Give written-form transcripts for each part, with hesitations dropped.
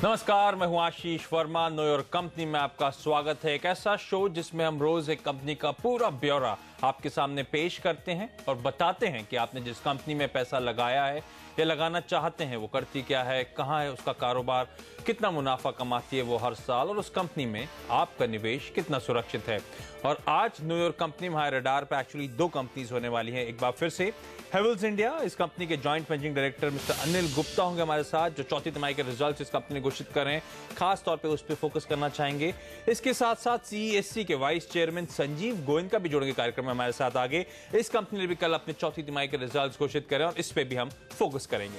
नमस्कार, मैं हूं आशीष वर्मा। नो योर कंपनी में आपका स्वागत है। एक ऐसा शो जिसमें हम रोज एक कंपनी का पूरा ब्यौरा आपके सामने पेश करते हैं और बताते हैं कि आपने जिस कंपनी में पैसा लगाया है या लगाना चाहते हैं वो करती क्या है, कहां है उसका कारोबार, कितना मुनाफा कमाती है वो हर साल और उस कंपनी में आपका निवेश कितना सुरक्षित है। और आज न्यू यॉर्क कंपनी में हमारे रडार पे एक्चुअली दो कंपनीज होने वाली हैं। एक बार फिर से हेवल्स इंडिया, इस कंपनी के joint managing director mister Anil Gupta होंगे हमारे साथ, जो चौथी तिमाही के रिजल्ट्स इस कंपनी ने घोषित कर रहे हैं, खास तौर पे उस पर फोकस करना चाहेंगे। इसके साथ साथ सीईएससी के वाइस चेयरमैन संजीव गोयन का भी जोड़ेंगे कार्यक्रम में हमारे साथ आगे। इस कंपनी ने भी कल अपने चौथी तिमाही के रिजल्ट्स घोषित करे और इस पे भी हम फोकस करेंगे।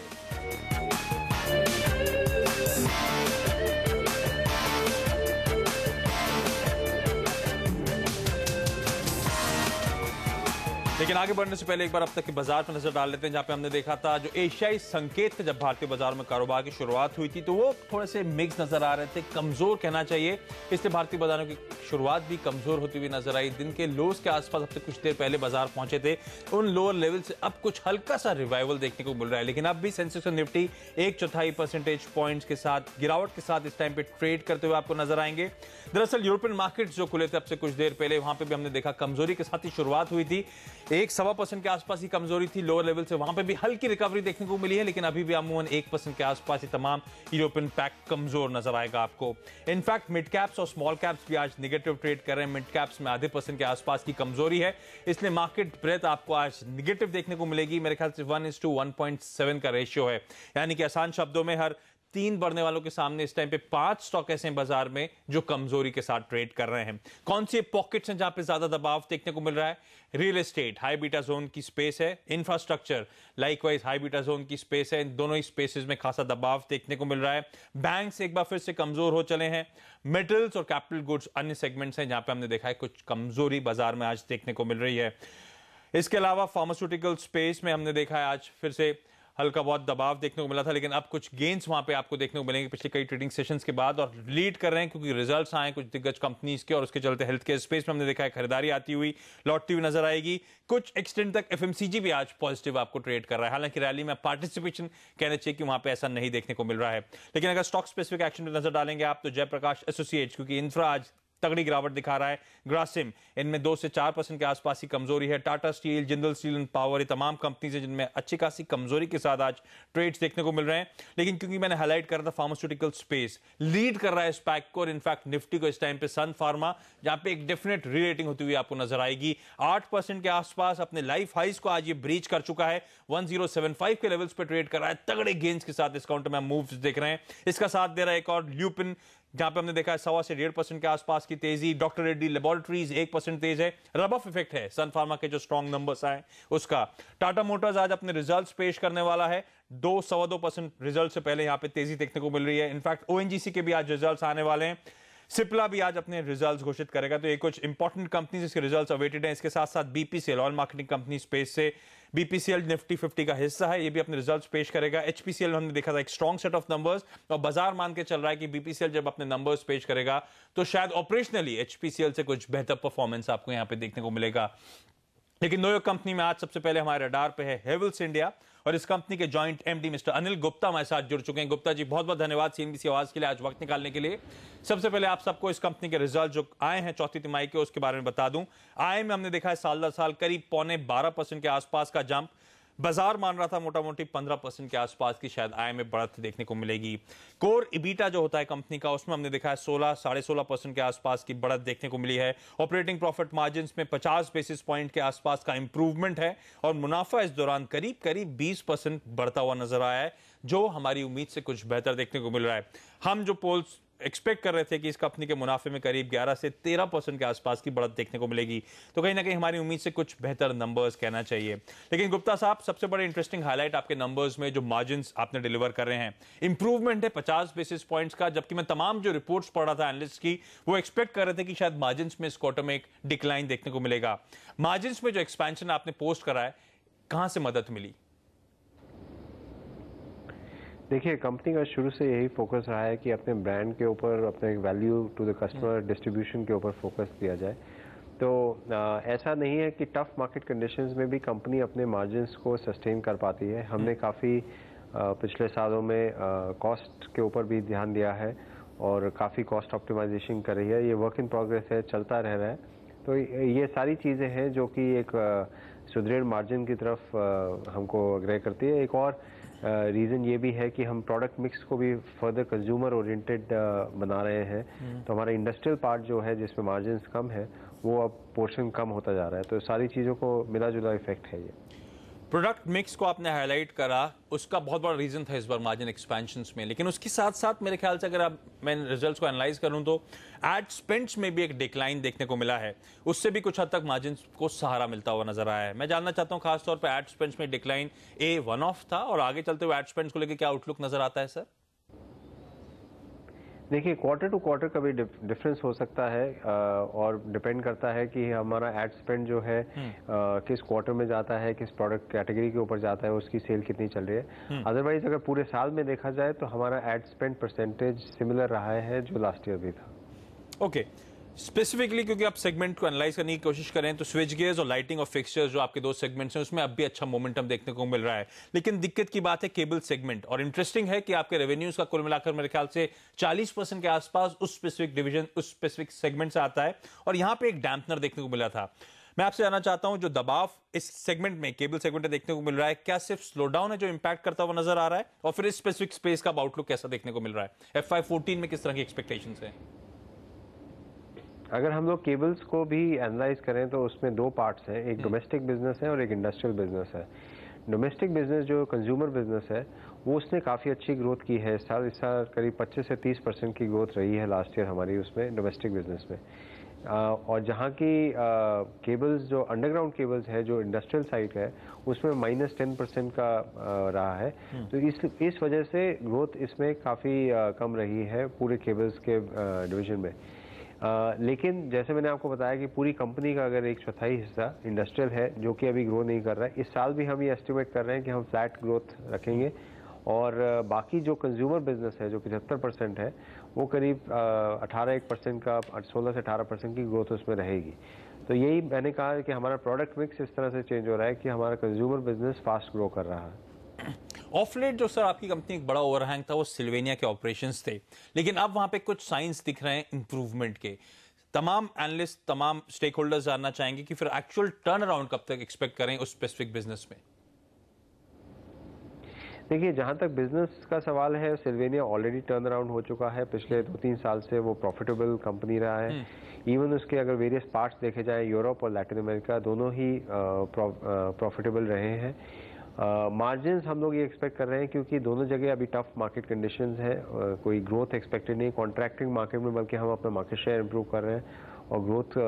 लेकिन आगे बढ़ने से पहले एक बार अब तक के बाजार पर नजर डाल लेते हैं, जहां पे हमने देखा था जो एशियाई संकेत थे जब भारतीय बाजार में कारोबार की शुरुआत हुई थी तो वो थोड़े से मिक्स नजर आ रहे थे, कमजोर कहना चाहिए। इसलिए भारतीय बाजारों की शुरुआत भी कमजोर होती हुई नजर आई। दिन के लोज के आसपास अब से कुछ देर पहले बाजार पहुंचे थे, उन लोअर लेवल से अब कुछ हल्का सा रिवाइवल देखने को मिल रहा है। लेकिन अब भी सेंसेक्स और निफ्टी 1/4 परसेंटेज पॉइंट्स के साथ गिरावट के साथ इस टाइम पे ट्रेड करते हुए आपको नजर आएंगे। दरअसल यूरोपियन मार्केट्स जो खुले थे अब से कुछ देर पहले, वहां पे भी हमने देखा कमजोरी के साथ ही शुरुआत हुई थी। 1-1.25% के आसपास ही कमजोरी थी लोअर लेवल से, वहां पे भी हल्की रिकवरी देखने को मिली है, लेकिन अभी भी अमूमन 1% के आसपास ही तमाम यूरोपियन पैक कमजोर नजर आएगा आपको। इनफैक्ट मिड कैप्स और स्मॉल कैप्स भी आज नेगेटिव ट्रेड कर रहे हैं। मिड कैप्स में 0.5% के आसपास की कमजोरी है, इसलिए मार्केट ब्रेथ आपको आज नेगेटिव देखने को मिलेगी। मेरे ख्याल से 1:1.7 का रेशियो है, यानी कि आसान शब्दों में हर 3 बढ़ने वालों के सामने इस टाइम पे 5 स्टॉक ऐसे हैं बाजार में जो कमजोरी के साथ ट्रेड कर रहे हैं। कौन सी पॉकेट्स हैं जहां पे ज्यादा दबाव देखने को मिल रहा है? Real estate high beta zone की स्पेस है, infrastructure likewise high beta zone की स्पेस है। इन दोनों ही स्पेसेस में खासा दबाव देखने को मिल रहा है। बैंक्स एक बार फिर से कमजोर हो चले हैं। मेटल्स और कैपिटल गुड्स अन्य सेगमेंट्स हैं जहां पे हमने देखा है कुछ कमजोरी बाजार में आज देखने को मिल रही है। इसके अलावा फार्मास्यूटिकल स्पेस में हमने देखा है आज फिर से हल्का बहुत दबाव देखने को मिला था, लेकिन अब कुछ गेंस वहां पे आपको देखने को मिलेंगे पिछले कई ट्रेडिंग सेशंस के बाद, और लीड कर रहे हैं क्योंकि रिजल्ट्स आए कुछ दिग्गज कंपनीज के और उसके चलते हेल्थ केयर स्पेस में हमने देखा है खरीदारी आती हुई लौटती हुई नजर आएगी। कुछ एक्सटेंड तक एफएमसीजी भी आज पॉजिटिव आपको ट्रेड कर रहा है। हालांकि रैली में पार्टिसिपेशन कहना चाहिए कि वहां पे ऐसा नहीं देखने को मिल रहा है। लेकिन अगर स्टॉक स्पेसिफिक एक्शन में नजर डालेंगे आप तो जयप्रकाश एसोसिएट्स, क्योंकि इंफ्रा आज तगड़ी गिरावट दिखा रहा है, ग्रासिम इनमें 2 से 4% के आसपास की कमजोरी है। Tata steel, Jindal steel and power, ये तमाम कंपनीज हैं जिनमें अच्छी खासी कमजोरी के साथ आज ट्रेड्स देखने को मिल रहे हैं। लेकिन क्योंकि मैंने हाईलाइट करा था फार्मास्यूटिकल स्पेस लीड कर रहा है स्पैक को, और इनफैक्ट निफ्टी को इस टाइम पे सन फार्मा, जहां पे एक डेफिनेट री रेटिंग होती हुई आपको नजर आएगी। 8% के आसपास अपने लाइफ हाइज को आज ये ब्रीच कर चुका है, 1075 के लेवल्स पे ट्रेड कर रहा है। तगड़े गेंस के साथ इस काउंटर में मूव्स देख रहे हैं। इसका साथ दे रहा है एक और ल्यूपिन, जहां पे हमने देखा है 1.25 से 1.5% के आसपास की तेजी। डॉक्टर रेड्डी लेबोरेटरीज 1% तेज है। रब ऑफ इफेक्ट है सन फार्मा के जो स्ट्रॉन्ग नंबर्स आए उसका। टाटा मोटर्स आज अपने रिजल्ट्स पेश करने वाला है, 2-2.25% रिजल्ट से पहले यहां पे तेजी देखने को मिल रही है। इनफैक्ट ओएनजीसी के भी आज रिजल्ट्स आने वाले हैं। सिप्ला भी आज अपने रिजल्ट्स घोषित करेगा। तो ये कुछ इंपॉर्टेंट कंपनीज इसके रिजल्ट्स अवेटेड हैं। इसके साथ साथ BPCL, oil marketing company space से, बीपीसीएल निफ्टी 50 का हिस्सा है, ये भी अपने रिजल्ट्स पेश करेगा। एचपीसीएल हमने देखा था एक स्ट्रॉन्ग सेट ऑफ नंबर्स, और बाजार मान के चल रहा है कि बीपीसीएल जब अपने नंबर्स पेश करेगा तो शायद ऑपरेशनली एचपीसीएल से कुछ बेहतर परफॉर्मेंस आपको यहां पे देखने को मिलेगा। लेकिन नो योर्क कंपनी में आज सबसे पहले हमारे रडार पे है हेवल्स इंडिया, और इस कंपनी के joint MD mister Anil Gupta हमारे साथ जुड़ चुके हैं। गुप्ता जी, बहुत बहुत धन्यवाद सीएनबीसी आवाज के लिए आज वक्त निकालने के लिए। सबसे पहले आप सबको इस कंपनी के रिजल्ट जो आए हैं चौथी तिमाही के उसके बारे में बता दूं। आय में हमने देखा है साल दर साल करीब 12.25% के आसपास का जंप। बाजार मान रहा था मोटा मोटी 15% के आसपास की शायद आय में बढ़त देखने को मिलेगी। कोर इबीटा जो होता है कंपनी का, उसमें हमने देखा है 16-16.5% के आसपास की बढ़त देखने को मिली है। ऑपरेटिंग प्रॉफिट मार्जिन्स में 50 बेसिस पॉइंट के आसपास का इंप्रूवमेंट है, और मुनाफा इस दौरान करीब करीब 20% बढ़ता हुआ नजर आया है, जो हमारी उम्मीद से कुछ बेहतर देखने को मिल रहा है। हम जो पोल्स एक्सपेक्ट कर रहे थे कि इस कंपनी के मुनाफे में करीब 11 से 13% के आसपास की बढ़त देखने को मिलेगी, तो कहीं ना कहीं हमारी उम्मीद से कुछ बेहतर नंबर्स कहना चाहिए। लेकिन गुप्ता साहब, सबसे बड़े इंटरेस्टिंग हाईलाइट आपके नंबर्स में जो मार्जिन्स आपने डिलीवर कर रहे हैं, इंप्रूवमेंट है 50 बेसिस पॉइंट्स का, जबकि मैं तमाम जो रिपोर्ट्स पढ़ रहा था एनालिस्ट की, वो एक्सपेक्ट कर रहे थे कि शायद मार्जिन्स में इस क्वार्टर में एक डिक्लाइन देखने को मिलेगा। मार्जिन्स में जो एक्सपेंशन आपने पोस्ट करा है, कहां से मदद मिली? देखिए, कंपनी का शुरू से यही फोकस रहा है कि अपने ब्रांड के ऊपर, अपने value to the customer, distribution के ऊपर फोकस दिया जाए। तो ऐसा नहीं है कि टफ मार्केट कंडीशंस में भी कंपनी अपने मार्जिन्स को सस्टेन कर पाती है। हमने काफ़ी पिछले सालों में कॉस्ट के ऊपर भी ध्यान दिया है और काफ़ी कॉस्ट ऑप्टिमाइजेशन कर रही है। ये वर्क इन प्रोग्रेस है, चलता रह रहा है। तो ये सारी चीज़ें हैं जो कि एक सुदृढ़ मार्जिन की तरफ हमको अग्रह करती है। एक और रीज़न ये भी है कि हम प्रोडक्ट मिक्स को भी फर्दर कंज्यूमर ओरिएंटेड बना रहे हैं। तो हमारा इंडस्ट्रियल पार्ट जो है जिसमें मार्जिन्स कम है वो अब पोर्शन कम होता जा रहा है। तो सारी चीज़ों को मिला जुला इफेक्ट है ये। प्रोडक्ट मिक्स को आपने हाईलाइट करा, उसका बहुत बड़ा रीजन था इस बार मार्जिन एक्सपेंशंस में, लेकिन उसके साथ साथ मेरे ख्याल से अगर आप मैं रिजल्ट्स को एनालाइज करूं तो एड स्पेंड्स में भी एक डिक्लाइन देखने को मिला है। उससे भी कुछ हद तक मार्जिन को सहारा मिलता हुआ नजर आया है। मैं जानना चाहता हूं खासतौर पर एड स्पेंड्स में डिक्लाइन वन ऑफ था और आगे चलते हुए एड स्पेंड्स को लेकर क्या आउटलुक नजर आता है सर? देखिए, क्वार्टर टू क्वार्टर का भी डिफरेंस हो सकता है और डिपेंड करता है कि हमारा एड स्पेंड जो है किस क्वार्टर में जाता है, किस प्रोडक्ट कैटेगरी के ऊपर जाता है, उसकी सेल कितनी चल रही है। अदरवाइज अगर पूरे साल में देखा जाए तो हमारा एड स्पेंड परसेंटेज सिमिलर रहा है जो लास्ट ईयर भी था। ओके, स्पेसिफिकली क्योंकि आप सेगमेंट को एनालाइज करने की कोशिश करें तो स्विच गियर्स और लाइटिंग और फिक्सचर्स जो आपके दो सेगमेंट्स हैं उसमें अब भी अच्छा मोमेंटम देखने को मिल रहा है, लेकिन दिक्कत की बात है केबल सेगमेंट। और इंटरेस्टिंग है कि आपके रेवेन्यूज का कुल मिलाकर मेरे ख्याल से 40% के आसपास उस स्पेसिफिक डिवीजन, उस स्पेसिफिक सेगमेंट से आता है और यहां पे एक डैम्पनर देखने को मिला था। मैं आपसे जानना चाहता हूं जो दबाव इस सेगमेंट में केबल सेगमेंट में देखने को मिल रहा है, क्या सिर्फ स्लो डाउन है जो इंपैक्ट करता हुआ नजर आ रहा है, और फिर इस स्पेसिफिक स्पेस का आउटलुक कैसा देखने को मिल रहा है? FY14 में किस तरह की एक्सपेक्टेशंस है? अगर हम लोग केबल्स को भी एनालाइज करें तो उसमें दो पार्ट्स हैं, एक डोमेस्टिक बिजनेस है और एक इंडस्ट्रियल बिजनेस है। डोमेस्टिक बिजनेस जो कंज्यूमर बिजनेस है वो उसने काफ़ी अच्छी ग्रोथ की है। इस साल करीब 25 से 30% की ग्रोथ रही है लास्ट ईयर हमारी उसमें डोमेस्टिक बिजनेस में। और जहाँ की केबल्स जो अंडरग्राउंड केबल्स है जो इंडस्ट्रियल साइट है उसमें -10% का रहा है। तो इस वजह से ग्रोथ इसमें काफ़ी कम रही है पूरे केबल्स के डिवीजन में। लेकिन जैसे मैंने आपको बताया कि पूरी कंपनी का अगर 1/4 हिस्सा इंडस्ट्रियल है जो कि अभी ग्रो नहीं कर रहा है, इस साल भी हम ये एस्टिमेट कर रहे हैं कि हम फ्लैट ग्रोथ रखेंगे और बाकी जो कंज्यूमर बिजनेस है जो 75% है वो करीब 18% का 16 से 18% की ग्रोथ उसमें रहेगी। तो यही मैंने कहा कि हमारा प्रोडक्ट मिक्स इस तरह से चेंज हो रहा है कि हमारा कंज्यूमर बिजनेस फास्ट ग्रो कर रहा है। ऑफ लेट जो सर आपकी कंपनी एक बड़ा ओवरहैंग था वो सिल्वेनिया के ऑपरेशंस थे, लेकिन अब वहां पे कुछ साइंस दिख रहे हैं इंप्रूवमेंट के। तमाम एनालिस्ट, तमाम स्टेक होल्डर्स जानना चाहेंगे कि फिर एक्चुअल टर्न अराउंड कब तक एक्सपेक्ट करें उस स्पेसिफिक बिजनेस में? देखिए, जहाँ तक बिजनेस का सवाल है सिल्वेनिया ऑलरेडी टर्न अराउंड हो चुका है। पिछले 2-3 साल से वो प्रॉफिटेबल कंपनी रहा है। इवन उसके अगर वेरियस पार्ट्स देखे जाए यूरोप और लैटिन अमेरिका दोनों ही प्रॉफिटेबल रहे हैं। मार्जिन्स हम लोग ये एक्सपेक्ट कर रहे हैं क्योंकि दोनों जगह अभी टफ मार्केट कंडीशंस है, कोई ग्रोथ एक्सपेक्टेड नहीं कॉन्ट्रैक्टिंग मार्केट में, बल्कि हम अपना मार्केट शेयर इंप्रूव कर रहे हैं और ग्रोथ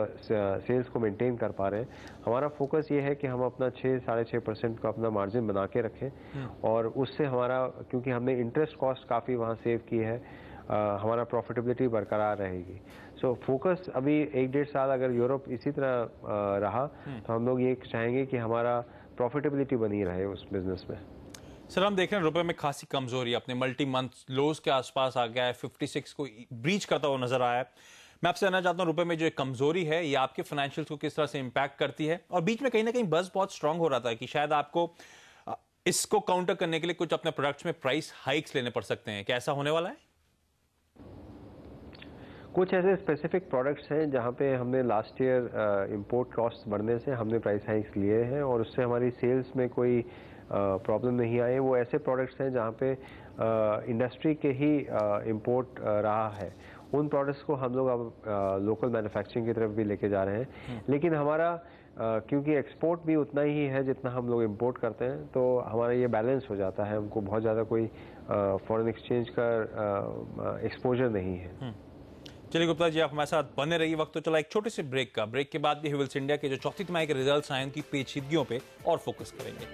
सेल्स को मेंटेन कर पा रहे हैं। हमारा फोकस ये है कि हम अपना 6-6.5% का अपना मार्जिन बना के रखें और उससे हमारा, क्योंकि हमने इंटरेस्ट कॉस्ट काफ़ी वहाँ सेव की है, हमारा प्रॉफिटेबिलिटी बरकरार रहेगी। सो फोकस अभी 1-1.5 साल अगर यूरोप इसी तरह रहा तो हम लोग ये चाहेंगे कि हमारा प्रॉफिटेबिलिटी बनी रहे उस बिजनेस में। सर हम देख रहे हैं रुपए में खासी कमजोरी अपने मल्टी मंथ लोज के आसपास आ गया है, 56 को ब्रीच करता हुआ नजर आया है। मैं आपसे जानना चाहता हूं रुपए में जो एक कमजोरी है ये आपके फाइनेंशियल्स को किस तरह से इंपैक्ट करती है, और बीच में कहीं ना कहीं बज़ बहुत स्ट्रांग हो रहा था कि शायद आपको इसको काउंटर करने के लिए कुछ अपने प्रोडक्ट्स में प्राइस हाइक्स लेने पड़ सकते हैं, क्या ऐसा होने वाला है? कुछ ऐसे स्पेसिफिक प्रोडक्ट्स हैं जहाँ पे हमने लास्ट ईयर इंपोर्ट कॉस्ट बढ़ने से हमने प्राइस हाइक्स लिए हैं और उससे हमारी सेल्स में कोई प्रॉब्लम नहीं आई। वो ऐसे प्रोडक्ट्स हैं जहाँ पे इंडस्ट्री के ही इंपोर्ट रहा है, उन प्रोडक्ट्स को हम लोग अब लोकल मैन्युफैक्चरिंग की तरफ भी लेके जा रहे हैं। लेकिन हमारा क्योंकि एक्सपोर्ट भी उतना ही है जितना हम लोग इंपोर्ट करते हैं, तो हमारा ये बैलेंस हो जाता है, हमको बहुत ज़्यादा कोई फॉरेन एक्सचेंज का एक्सपोजर नहीं है। चलिए गुप्ता जी, आप हमारे साथ बने रहिए। वक्त तो चला एक छोटे से ब्रेक का। ब्रेक के बाद भी हेवल्स इंडिया के जो चौथी तिमाही के रिजल्ट्स आए उनकी पेचीदगियों पे और फोकस करेंगे।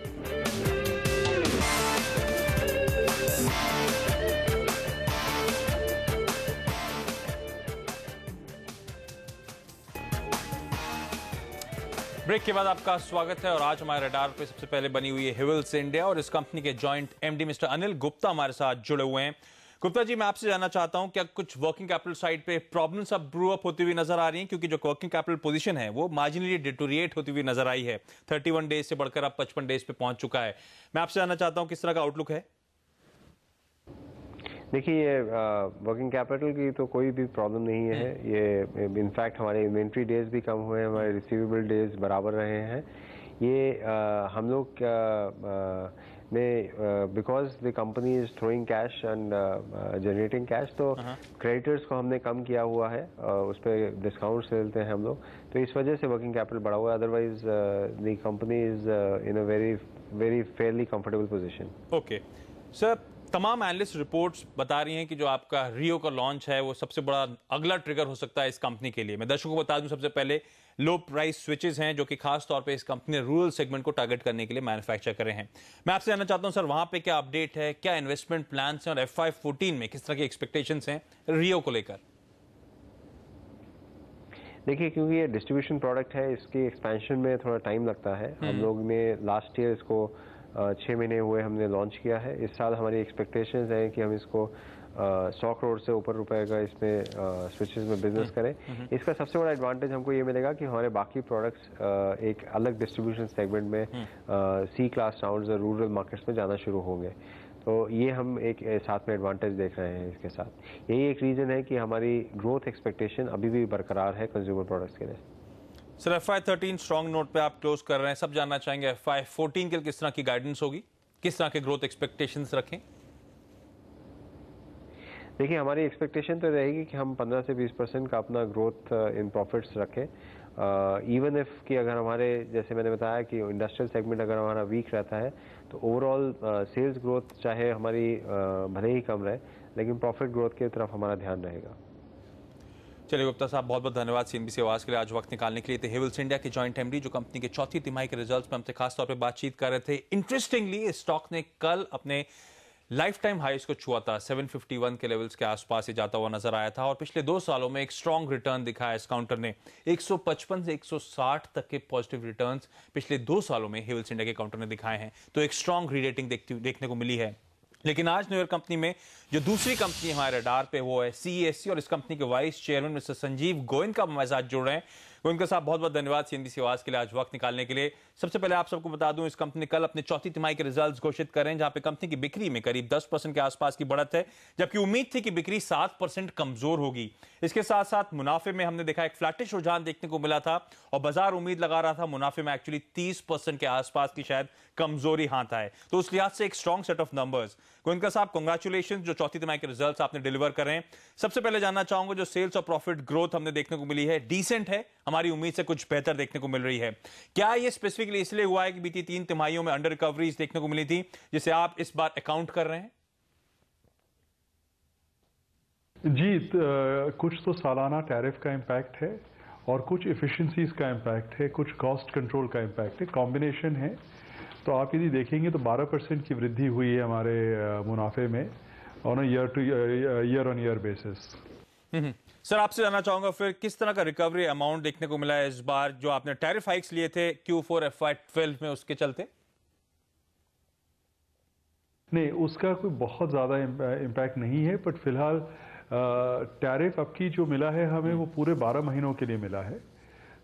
ब्रेक के बाद आपका स्वागत है और आज हमारे रडार पे सबसे पहले बनी हुई है हेवल्स इंडिया और इस कंपनी के joint MD mister Anil Gupta हमारे साथ जुड़े हुए हैं। गुप्ता जी, मैं आपसे जानना चाहता हूं क्या कुछ वर्किंग कैपिटल साइड पे प्रॉब्लम्स अब ब्रू अप होती हुई नजर आ रही हैं, क्योंकि जो वर्किंग कैपिटल पोजीशन है वो मार्जिनली डिटोरिएट होती हुई नजर आई है। 31 डेज से बढ़कर अब 55 डेज पे पहुंच चुका है। मैं आपसे जानना चाहता हूं किस तरह का आउटलुक है? देखिए, ये वर्किंग कैपिटल की तो कोई भी प्रॉब्लम नहीं है। ये इनफैक्ट हमारे इन्वेंट्री डेज भी कम हुए हैं, हमारे रिसीवेबल डेज बराबर रहे हैं। ये हम लोग में because the company is throwing cash and generating cash, तो क्रेडिटर्स को हमने कम किया हुआ है, उस पर डिस्काउंट्स देते हैं हम लोग, तो इस वजह से वर्किंग कैपिटल बढ़ा हुआ है। Otherwise the company is in a very very Fairlie comfortable position. Okay sir, तमाम एनालिस्ट रिपोर्ट्स बता रही हैं कि जो आपका रियो का लॉन्च है वो सबसे बड़ा अगला ट्रिगर हो सकता है इस कंपनी के लिए। मैं दर्शकों को बता दूं, सबसे पहले लो प्राइस स्विचेस हैं जो कि खास तौर पे इस कंपनी ने रूरल सेगमेंट को टारगेट करने के लिए मैन्युफैक्चर करे हैं। मैं आपसे जानना चाहता हूं सर, वहां पे क्या अपडेट है, क्या इन्वेस्टमेंट प्लान्स हैं और FY14 में किस तरह की एक्सपेक्टेशंस हैं रियो को लेकर? देखिए, क्योंकि ये डिस्ट्रीब्यूशन प्रोडक्ट है, इसकी एक्सपेंशन में थोड़ा टाइम लगता है। हम लोग ने लास्ट ईयर इसको 6 महीने हुए हमने लॉन्च किया है। इस साल हमारी एक्सपेक्टेशंस हैं कि हम इसको 100 करोड़ से ऊपर रुपए का इसमें स्विचेस में बिजनेस करें। इसका सबसे बड़ा एडवांटेज हमको ये मिलेगा कि हमारे बाकी प्रोडक्ट्स एक अलग डिस्ट्रीब्यूशन सेगमेंट में C क्लास टाउन्स और रूरल मार्केट्स में जाना शुरू होंगे। तो ये हम एक साथ में एडवांटेज देख रहे हैं इसके साथ। यही एक रीज़न है कि हमारी ग्रोथ एक्सपेक्टेशन अभी भी बरकरार है कंज्यूमर प्रोडक्ट्स के लिए। सर, FY13 स्ट्रॉन्ग नोट पे आप क्लोज कर रहे हैं, सब जानना चाहेंगे FY14 के लिए किस तरह की गाइडेंस होगी, किस तरह के ग्रोथ एक्सपेक्टेशंस रखें? देखिए, हमारी एक्सपेक्टेशन तो रहेगी कि हम 15 से 20% का अपना ग्रोथ इन प्रॉफिट्स रखें। इवन इफ कि अगर हमारे, जैसे मैंने बताया कि इंडस्ट्रियल सेगमेंट अगर हमारा वीक रहता है तो ओवरऑल सेल्स ग्रोथ चाहे हमारी भले ही कम रहे, लेकिन प्रॉफिट ग्रोथ की तरफ हमारा ध्यान रहेगा। चलिए गुप्ता साहब, बहुत बहुत धन्यवाद CNBC आवाज के लिए आज वक्त निकालने के लिए। थे हेवल्स इंडिया के जॉइंट MD जो कंपनी के चौथी तिमाही के रिजल्ट्स में हमसे खास तौर पे बातचीत कर रहे थे। इंटरेस्टिंगली स्टॉक ने कल अपने लाइफ टाइम हाइस को छुआ था, 751 के लेवल्स के आसपास ही जाता हुआ नजर आया था और पिछले 2 सालों में एक स्ट्रॉन्ग रिटर्न दिखाया इस काउंटर ने। 155 से 160 तक के पॉजिटिव रिटर्न्स पिछले 2 सालों में हेवल्स इंडिया के काउंटर ने दिखाए हैं, तो एक स्ट्रॉन्ग रीरेटिंग देखने को मिली है। लेकिन आज न्यूयॉर्क कंपनी में जो दूसरी कंपनी हमारे रडार पे वो है CESC और इस कंपनी के vice chairman mister Sanjeev Goyan का हमारे साथ जुड़ रहे हैं। गोयन साहब, बहुत बहुत धन्यवाद CNBC आवाज के लिए आज वक्त निकालने के लिए। सबसे पहले आप सबको बता दूं, इस कंपनी ने कल अपने चौथी तिमाही के रिजल्ट्स घोषित करें जहां पे कंपनी की बिक्री में करीब 10% के आसपास की बढ़त है, जबकि उम्मीद थी कि बिक्री 7% कमजोर होगी। इसके साथ साथ मुनाफे में हमने देखा एक फ्लैटिश रुझान देखने को मिला था और बाजार उम्मीद लगा रहा था मुनाफे में एक्चुअली 30% के आसपास की शायद कमजोरी हाथ आए, तो उस लिहाज से एक strong set of numbers. Goenka साहब, कांग्रेचुलेशंस जो चौथी तिमाही के रिजल्ट्स आपने डिलीवर कर रहे हैं। सबसे पहले जानना चाहूंगा, जो सेल्स और प्रॉफिट ग्रोथ हमने देखने को मिली है डिसेंट है, हमारी उम्मीद से कुछ बेहतर देखने को मिल रही है। क्या ये स्पेसिफिकली इसलिए हुआ है कि बीती 3 तिमाहियों में अंडर रिकवरीज देखने को मिली थी जिसे आप इस बार अकाउंट कर रहे हैं? जी, कुछ तो सालाना टैरिफ का इम्पैक्ट है और कुछ इफिशिएंसीज का इम्पैक्ट है, कुछ कॉस्ट कंट्रोल का इम्पैक्ट है, कॉम्बिनेशन है। तो आप यदि देखेंगे तो 12% की वृद्धि हुई है हमारे मुनाफे में on year on year basis. Sir, आपसे जानना चाहूंगा फिर किस तरह का रिकवरी अमाउंट देखने को मिला है इस बार, जो आपने टैरिफ हाइक्स लिए थे Q4 FY12 में, उसके चलते? नहीं, उसका कोई बहुत ज़्यादा इम्पैक्ट नहीं है, बट फिलहाल टैरिफ अब की जो मिला है हमें वो पूरे 12 महीनों के लिए मिला है,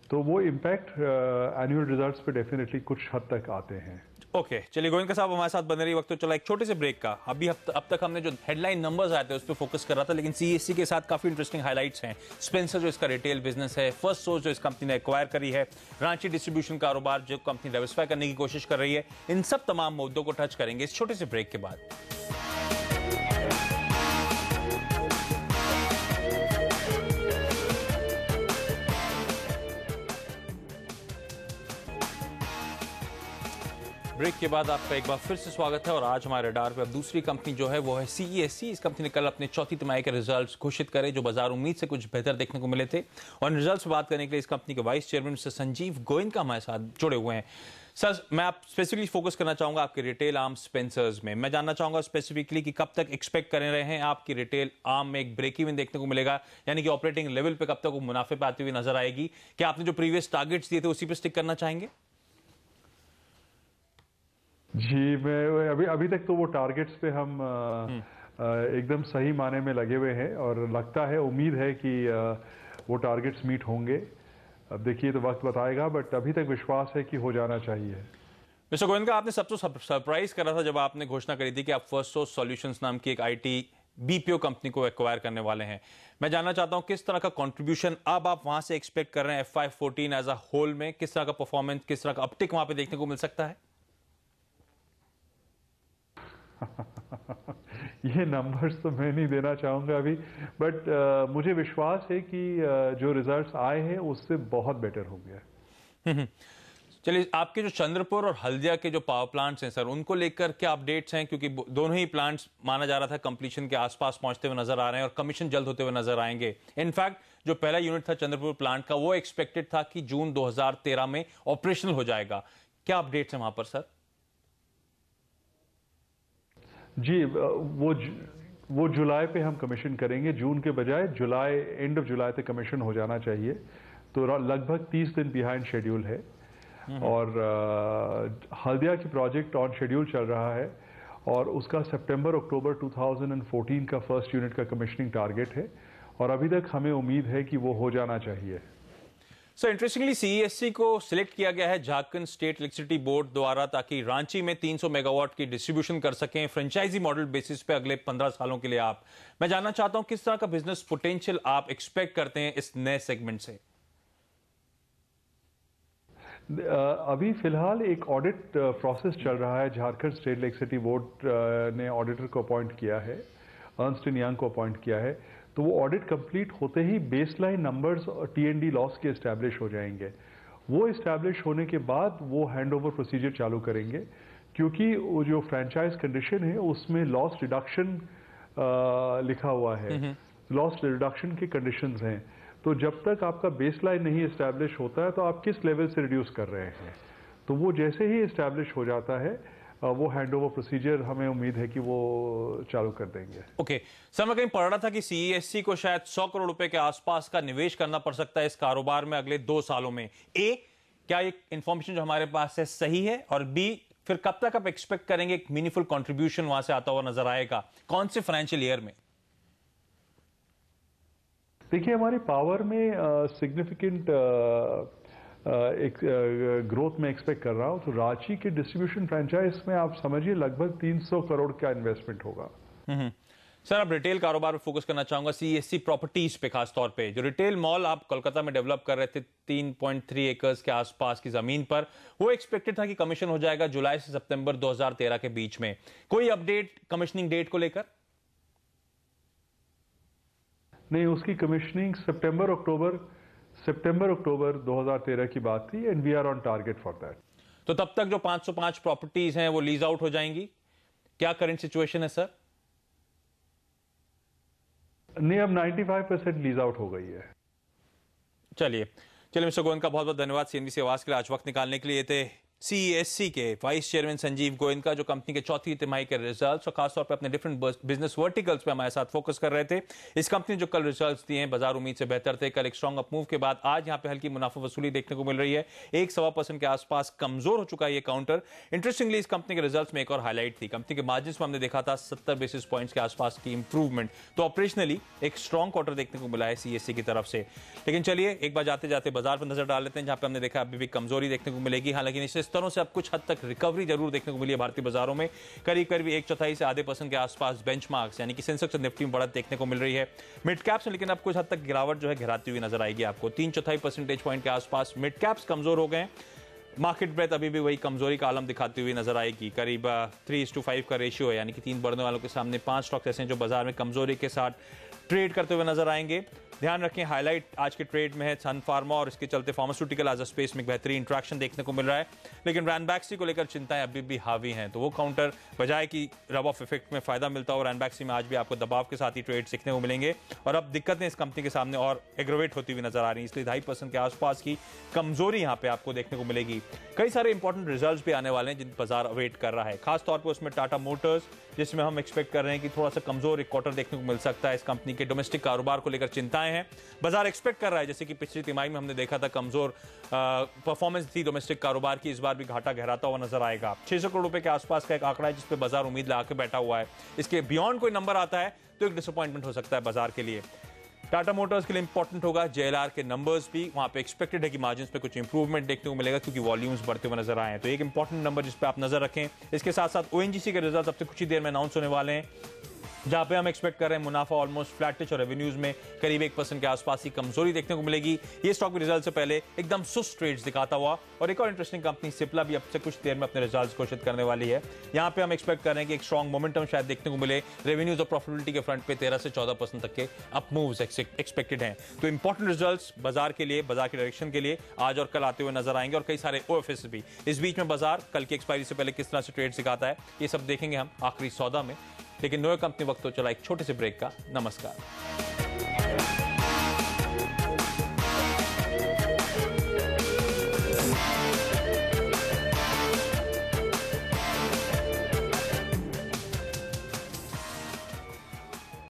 तो वो इम्पैक्ट एनुअल रिजल्ट्स पे डेफिनेटली कुछ हद तक आते हैं। ओके, चलिए गोयनका साहब हमारे साथ बने रही। वक्त तो चला एक छोटे से ब्रेक का। अभी अब तक हमने जो हेडलाइन नंबर्स आए थे उस पर फोकस कर रहा था, लेकिन CESC के साथ काफी इंटरेस्टिंग हाइलाइट्स हैं। स्पेंसर जो इसका रिटेल बिजनेस है, फर्स्ट सोर्स जो इस कंपनी ने एक्वायर करी है, रांची डिस्ट्रीब्यूशन कारोबार जो कंपनी डाइवर्सिफाई करने की कोशिश कर रही है, इन सब तमाम मुद्दों को टच करेंगे इस छोटे से ब्रेक के बाद। ब्रेक के बाद आपका एक बार फिर से स्वागत है और आज हमारे रडार पे अब दूसरी कंपनी जो है वो है CESC। इस कंपनी ने कल अपने चौथी तिमाही के रिजल्ट्स घोषित करे जो बाजार उम्मीद से कुछ बेहतर देखने को मिले थे और इन रिजल्ट्स पर बात करने के लिए इस कंपनी के vice chairman mister Sanjeev Goyan का हमारे साथ जुड़े हुए हैं। सर, मैं आप स्पेसिफिकली फोकस करना चाहूंगा आपके रिटेल आर्म स्पेंसर्स में। मैं जानना चाहूंगा स्पेसिफिकली कि कब तक एक्सपेक्ट कर रहे हैं आपकी रिटेल आर्म में एक ब्रेक इवन देखने को मिलेगा, यानी कि ऑपरेटिंग लेवल पे कब तक वो मुनाफे पे आती हुई नजर आएगी? क्या आपने जो प्रीवियस टारगेट्स दिए थे उसी पे स्टिक करना चाहेंगे? जी, मैं अभी तक तो वो टारगेट्स पे हम एकदम सही माने में लगे हुए हैं और लगता है, उम्मीद है कि वो टारगेट्स मीट होंगे। अब देखिए तो वक्त बताएगा, बट अभी तक विश्वास है कि हो जाना चाहिए। मिस्टर गोयनका, आपने सबसे सरप्राइज करा था जब आपने घोषणा करी थी कि आप फर्स्ट सोर्स सॉल्यूशंस नाम की एक IT बीपीओ कंपनी को एक्वायर करने वाले हैं। मैं जानना चाहता हूं किस तरह का कंट्रीब्यूशन अब आप वहां से एक्सपेक्ट कर रहे हैं FY14 एज अ होल में, किस तरह का परफॉर्मेंस, किस तरह का अपटिक वहां पे देखने को मिल सकता है? ये नंबर्स तो मैं नहीं देना चाहूंगा अभी, बट मुझे विश्वास है कि जो रिजल्ट्स आए हैं उससे बहुत बेटर हो गया। चलिए, आपके जो चंद्रपुर और हल्दिया के जो पावर प्लांट्स हैं सर, उनको लेकर क्या अपडेट्स हैं? क्योंकि दोनों ही प्लांट्स माना जा रहा था कंप्लीशन के आसपास पहुंचते हुए नजर आ रहे हैं और कमीशन जल्द होते हुए नजर आएंगे। इनफैक्ट जो पहला यूनिट था चंद्रपुर प्लांट का, वो एक्सपेक्टेड था कि जून 2013 में ऑपरेशनल हो जाएगा। क्या अपडेट्स हैं वहां पर सर? जी, वो जुलाई पे हम कमीशन करेंगे, जून के बजाय जुलाई, एंड ऑफ जुलाई तक कमीशन हो जाना चाहिए। तो लगभग 30 दिन बिहाइंड शेड्यूल है। और हल्दिया की प्रोजेक्ट ऑन शेड्यूल चल रहा है और उसका सितंबर-अक्टूबर 2014 का फर्स्ट यूनिट का कमीशनिंग टारगेट है और अभी तक हमें उम्मीद है कि वो हो जाना चाहिए। सर, इंटरेस्टिंगली सीईएससी को सिलेक्ट किया गया है झारखंड स्टेट इलेक्ट्रिसिटी बोर्ड द्वारा, ताकि रांची में 300 मेगावाट की डिस्ट्रीब्यूशन कर सकें फ्रेंचाइजी मॉडल बेसिस पे अगले 15 सालों के लिए। मैं जानना चाहता हूं किस तरह का बिजनेस पोटेंशियल आप एक्सपेक्ट करते हैं इस नए सेगमेंट से? अभी फिलहाल एक ऑडिट प्रोसेस चल रहा है। झारखंड स्टेट इलेक्ट्रिसिटी बोर्ड ने ऑडिटर को अपॉइंट किया है, अर्नस्ट एंड यंग को अपॉइंट किया है। तो वो ऑडिट कंप्लीट होते ही बेसलाइन नंबर्स और टीएनडी लॉस के इस्टेब्लिश हो जाएंगे। वो इस्टेब्लिश होने के बाद वो हैंडओवर प्रोसीजर चालू करेंगे, क्योंकि वो जो फ्रेंचाइज कंडीशन है उसमें लॉस रिडक्शन लिखा हुआ है, लॉस रिडक्शन के कंडीशंस हैं। तो जब तक आपका बेसलाइन नहीं इस्टेब्लिश होता है तो आप किस लेवल से रिड्यूस कर रहे हैं, तो वो जैसे ही इस्टेब्लिश हो जाता है वो हैंडओवर प्रोसीजर हमें उम्मीद है कि वो चालू कर देंगे। ओके सर, मैं कहीं पढ़ रहा था कि सीईएससी को शायद 100 करोड़ रुपए के आसपास का निवेश करना पड़ सकता है इस कारोबार में अगले 2 सालों में। क्या ये इंफॉर्मेशन जो हमारे पास है सही है? और बी, फिर कब तक आप एक्सपेक्ट करेंगे एक मीनिंगफुल कंट्रीब्यूशन वहां से आता हुआ नजर आएगा? कौन से फाइनेंशियल ईयर में? देखिए, हमारी पावर में सिग्निफिकेंट एक ग्रोथ में एक्सपेक्ट कर रहा हूं। तो रांची के डिस्ट्रीब्यूशन फ्रेंचाइज में आप समझिए लगभग 300 करोड़ का इन्वेस्टमेंट होगा। सर, अब रिटेल कारोबार पे फोकस करना चाहूंगा, सीएससी प्रॉपर्टीज पे खास तौर पे। जो रिटेल मॉल आप कोलकाता में डेवलप कर रहे थे 3.3 एकर्स के आसपास की जमीन पर, वो एक्सपेक्टेड था कि कमीशन हो जाएगा जुलाई से सितंबर 2013 के बीच में। कोई अपडेट कमीशनिंग डेट को लेकर? नहीं, उसकी कमीशनिंग सितंबर अक्टूबर 2013 की बात थी and we are on target for that. तो तब तक जो 505 प्रॉपर्टीज हैं वो लीज आउट हो जाएंगी? क्या करंट सिचुएशन है सर? नहीं, अब 95% लीज आउट हो गई है। चलिए मिस्टर गोविंद का बहुत बहुत धन्यवाद सीएनबीसी आवाज के लिए आज वक्त निकालने के लिए। थे सीईएससी के वाइस चेयरमैन संजीव गोविंद का, जो कंपनी के चौथी तिमाही के रिजल्ट्स और खासतौर पर अपने डिफरेंट बिजनेस वर्टिकल्स पे हमारे साथ फोकस कर रहे थे। इस कंपनी जो कल रिजल्ट्स दिए हैं बाजार उम्मीद से बेहतर थे। कल एक स्ट्रॉन्ग अप मूव के बाद आज यहां पे हल्की मुनाफा वसूली देखने को मिल रही है। 1-1.25% के आसपास कमजोर हो चुका है ये काउंटर। इंटरेस्टिंगली इस कंपनी के रिजल्ट्स में एक और हाईलाइट थी, कंपनी के मार्जिन में हमने देखा था 70 बेसिस पॉइंट्स के आसपास की इंप्रूवमेंट। तो ऑपरेशनली एक स्ट्रॉन्ग क्वार्टर देखने को मिला है सीईएससी की तरफ से। लेकिन चलिए एक बार जाते जाते बाजार पर नजर डाल लेते हैं, जहां पे हमने देखा अभी भी कमजोरी देखने को मिलेगी। हालांकि निश्चित स्तरों से अब कुछ हद तक रिकवरी जरूर देखने को मिली है भारतीय बाजारों में। करीब 1/4 से आधे % के आसपास बेंचमार्क्स यानी कि सेंसेक्स और निफ्टी में बढ़त देखने को मिल रही है। मिड कैप्स में लेकिन अब कुछ हद तक गिरावट जो है गिराती हुई नजर आएगी आपको। 3/4 परसेंटेज पॉइंट के आसपास मिड कैप्स कमजोर हो गए। मार्केट ब्रेथ अभी भी वही कमजोरी का आलम दिखाती हुई नजर आएगी। करीब 3:5 का रेशियो है, यानी कि 3 बढ़ने वालों के सामने 5 स्टॉक्स ऐसे हैं जो बाजार में कमजोरी के साथ ट्रेड करते हुए नजर आएंगे। ध्यान रखें, हाईलाइट आज के ट्रेड में है सन फार्मा और इसके चलते फार्मास्यूटिकल एज अ स्पेस में एक बेहतरीन इंट्रैक्शन देखने को मिल रहा है। लेकिन रैनबैक्सी को लेकर चिंताएं अभी भी हावी हैं, तो वो काउंटर बजाय कि रब ऑफ इफेक्ट में फायदा मिलता हो, रैनबैक्सी में आज भी आपको दबाव के साथ ही ट्रेड सीखने को मिलेंगे। और अब दिक्कतें इस कंपनी के सामने और एग्रोवेट होती हुई नजर आ रही हैं, इसलिए 2.5% के आसपास की कमजोरी यहां पे आपको देखने को मिलेगी। कई सारे इंपॉर्टेंट रिजल्ट्स भी आने वाले हैं जिन बाजार अवेट कर रहा है, खासतौर पर उसमें टाटा मोटर्स, जिसमें हम एक्सपेक्ट कर रहे हैं कि थोड़ा सा कमजोर एक क्वार्टर देखने को मिल सकता है। इस कंपनी के डोमेस्टिक कारोबार को लेकर चिंताएं हैं, बाजार एक्सपेक्ट कर रहा है, जैसे कि पिछली तिमाही में हमने देखा था कमजोर परफॉर्मेंस थी डोमेस्टिक कारोबार की, इस बार भी घाटा गहराता हुआ नजर आएगा। 600 करोड़ रुपए के आसपास का एक आंकड़ा है जिस पे बाजार उम्मीद लगा के बैठा हुआ है। इसके बियॉन्ड कोई नंबर आता है तो एक डिसअपॉइंटमेंट हो सकता है बाजार के लिए। टाटा मोटर्स के लिए इंपॉर्टेंट होगा जेएलआर के नंबर्स भी, वहां पे एक्सपेक्टेड है कि मार्जिन पे कुछ इंप्रूवमेंट देखने को मिलेगा क्योंकि वॉल्यूम्स बढ़ते हुए नजर आए हैं, तो एक इंपॉर्टेंट नंबर जिस पे आप नजर रखें। इसके साथ साथ ओएनजीसी के रिजल्ट अब से कुछ ही देर में अनाउंस होने वाले हैं। जहां पे हम एक्सपेक्ट कर रहे हैं मुनाफा ऑलमोस्ट फ्लैटिश और रेवेन्यूज में करीब 1% के आसपास की कमजोरी देखने को मिलेगी। ये स्टॉक भी रिजल्ट से पहले एकदम सुस्त ट्रेड्स दिखाता हुआ, और एक और इंटरेस्टिंग कंपनी सिप्ला भी अब से कुछ देर में अपने रिजल्ट्स घोषित करने वाली है। यहां पे हम एक्सपेक्ट कर रहे हैं कि एक स्ट्रॉन्ग मोमेंटम शायद देखने को मिले। रेवेन्यूज और प्रॉफिटेबिलिटी के फ्रंट पे 13 से 14% तक के अप मूव्स एक्सपेक्टेड हैं। तो इंपॉर्टेंट रिजल्ट्स बाजार के लिए, बाजार के डायरेक्शन के लिए आज और कल आते हुए नजर आएंगे, और कई सारे ओएफएस भी। इस बीच में बाजार कल की एक्सपायरी से पहले किस तरह से ट्रेड दिखाता है, ये सब देखेंगे हम आखिरी सौदा में। लेकिन नोए कंपनी वक्त तो चला एक छोटे से ब्रेक का। नमस्कार।